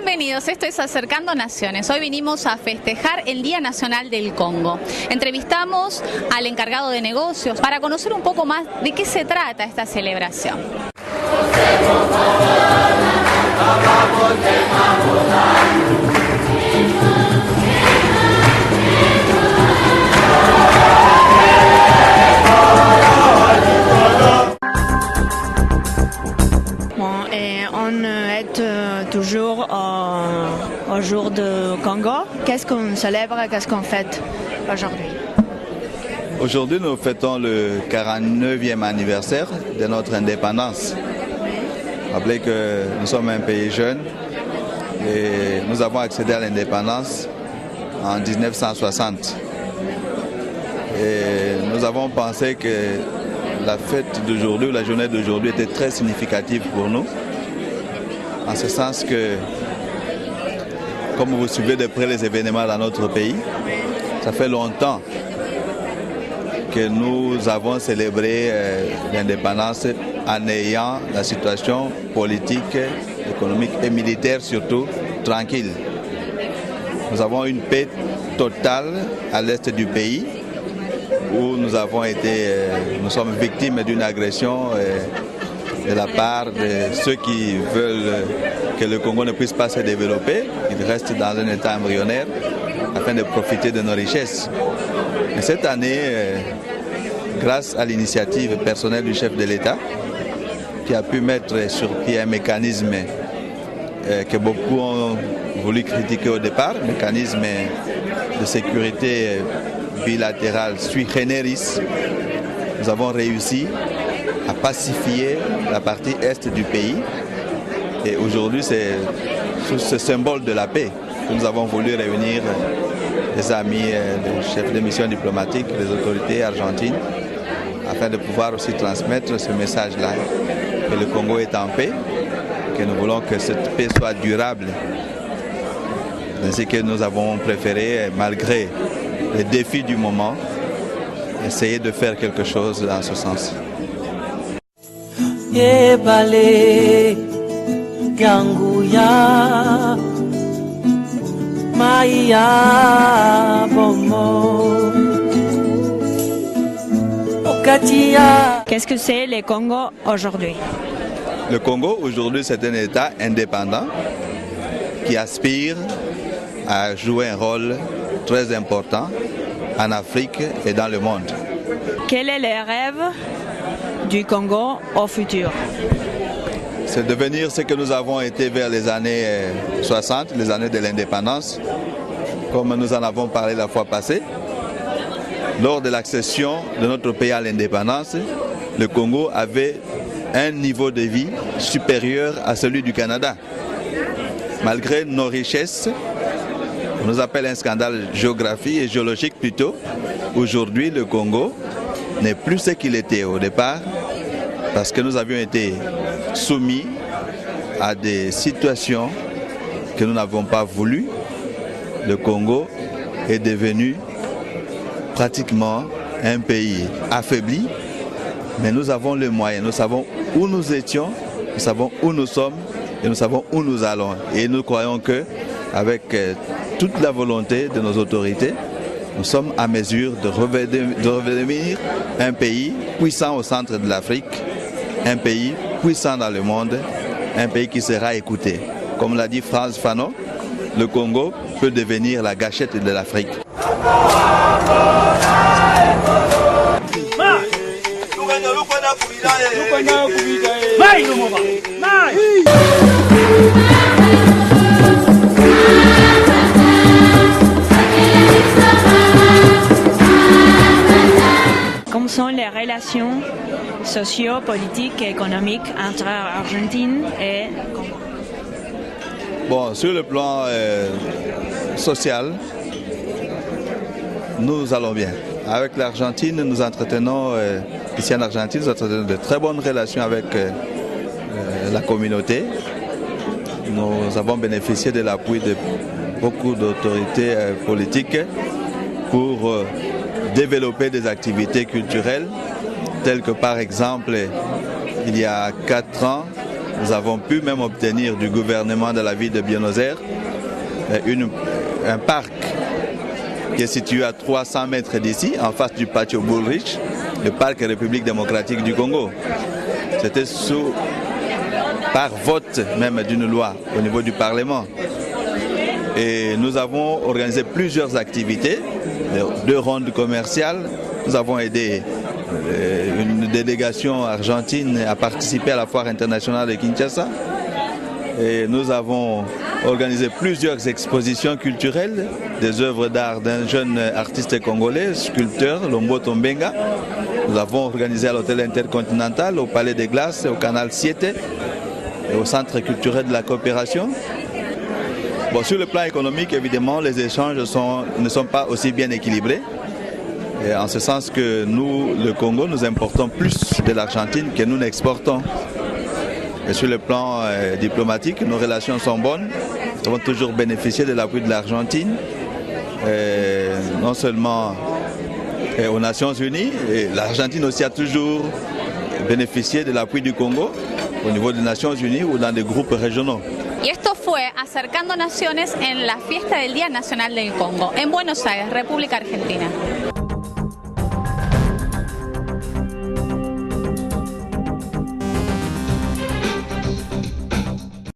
Bienvenidos, esto es Acercando Naciones. Hoy vinimos a festejar el Día Nacional del Congo. Entrevistamos al encargado de negocios para conocer un poco más de qué se trata esta celebración. On est toujours au jour de Congo. Qu'est-ce qu'on célèbre, qu'est-ce qu'on fête aujourd'hui? Aujourd'hui, nous fêtons le 49e anniversaire de notre indépendance. Rappelez que nous sommes un pays jeune et nous avons accédé à l'indépendance en 1960. Et nous avons pensé que la fête d'aujourd'hui, la journée d'aujourd'hui était très significative pour nous. En ce sens que, comme vous suivez de près les événements dans notre pays, ça fait longtemps que nous avons célébré l'indépendance en ayant la situation politique, économique et militaire surtout tranquille. Nous avons une paix totale à l'est du pays où nous sommes victimes d'une agression de la part de ceux qui veulent que le Congo ne puisse pas se développer, qu'il reste dans un état embryonnaire afin de profiter de nos richesses. Et cette année, grâce à l'initiative personnelle du chef de l'État, qui a pu mettre sur pied un mécanisme que beaucoup ont voulu critiquer au départ, un mécanisme de sécurité bilatérale sui generis, nous avons réussi à pacifier la partie est du pays. Et aujourd'hui, c'est sous ce symbole de la paix que nous avons voulu réunir les amis, les chefs de mission diplomatique, les autorités argentines, afin de pouvoir aussi transmettre ce message-là, que le Congo est en paix, que nous voulons que cette paix soit durable. Ainsi que nous avons préféré, malgré les défis du moment, essayer de faire quelque chose dans ce sens. Yebale ganguya maya bomo okatia. Qu'est-ce que c'est le Congo aujourd'hui? Le Congo aujourd'hui, c'est un État indépendant qui aspire à jouer un rôle très important en Afrique et dans le monde. Quel est le rêve du Congo au futur? C'est devenir ce que nous avons été vers les années 60, les années de l'indépendance, comme nous en avons parlé la fois passée. Lors de l'accession de notre pays à l'indépendance, le Congo avait un niveau de vie supérieur à celui du Canada. Malgré nos richesses, on nous appelle un scandale géographique et géologique plutôt. Aujourd'hui, le Congo n'est plus ce qu'il était au départ parce que nous avions été soumis à des situations que nous n'avons pas voulu. Le Congo est devenu pratiquement un pays affaibli, mais nous avons les moyens, nous savons où nous étions, nous savons où nous sommes et nous savons où nous allons. Et nous croyons que avec toute la volonté de nos autorités, nous sommes à mesure de redevenir un pays puissant au centre de l'Afrique, un pays puissant dans le monde, un pays qui sera écouté. Comme l'a dit Frantz Fanon, le Congo peut devenir la gâchette de l'Afrique. Comment sont les relations socio-politiques et économiques entre Argentine et Congo? Bon, sur le plan social, nous allons bien. Avec l'Argentine, nous entretenons, ici en Argentine, nous entretenons de très bonnes relations avec la communauté. Nous avons bénéficié de l'appui de beaucoup d'autorités politiques pour développer des activités culturelles, telles que par exemple, il y a 4 ans, Nous avons pu même obtenir du gouvernement de la ville de Buenos Aires un parc qui est situé à 300 mètres d'ici, en face du patio Bullrich, le parc République démocratique du Congo. C'était par vote même d'une loi au niveau du Parlement. Et nous avons organisé plusieurs activités, 2 rondes commerciales. Nous avons aidé une délégation argentine à participer à la foire internationale de Kinshasa. Et nous avons organisé plusieurs expositions culturelles, des œuvres d'art d'un jeune artiste congolais, sculpteur, Lombo Tombenga. Nous avons organisé à l'hôtel Intercontinental, au Palais des Glaces, au Canal 7 et au Centre culturel de la coopération. Bon, sur le plan économique, évidemment, les échanges ne sont pas aussi bien équilibrés. Et en ce sens que nous, le Congo, nous importons plus de l'Argentine que nous n'exportons. Et sur le plan diplomatique, nos relations sont bonnes. Nous avons toujours bénéficié de l'appui de l'Argentine, non seulement aux Nations Unies, et l'Argentine aussi a toujours bénéficié de l'appui du Congo au niveau des Nations Unies ou dans des groupes régionaux. Y esto fue Acercando Naciones en la fiesta del Día Nacional del Congo, en Buenos Aires, República Argentina.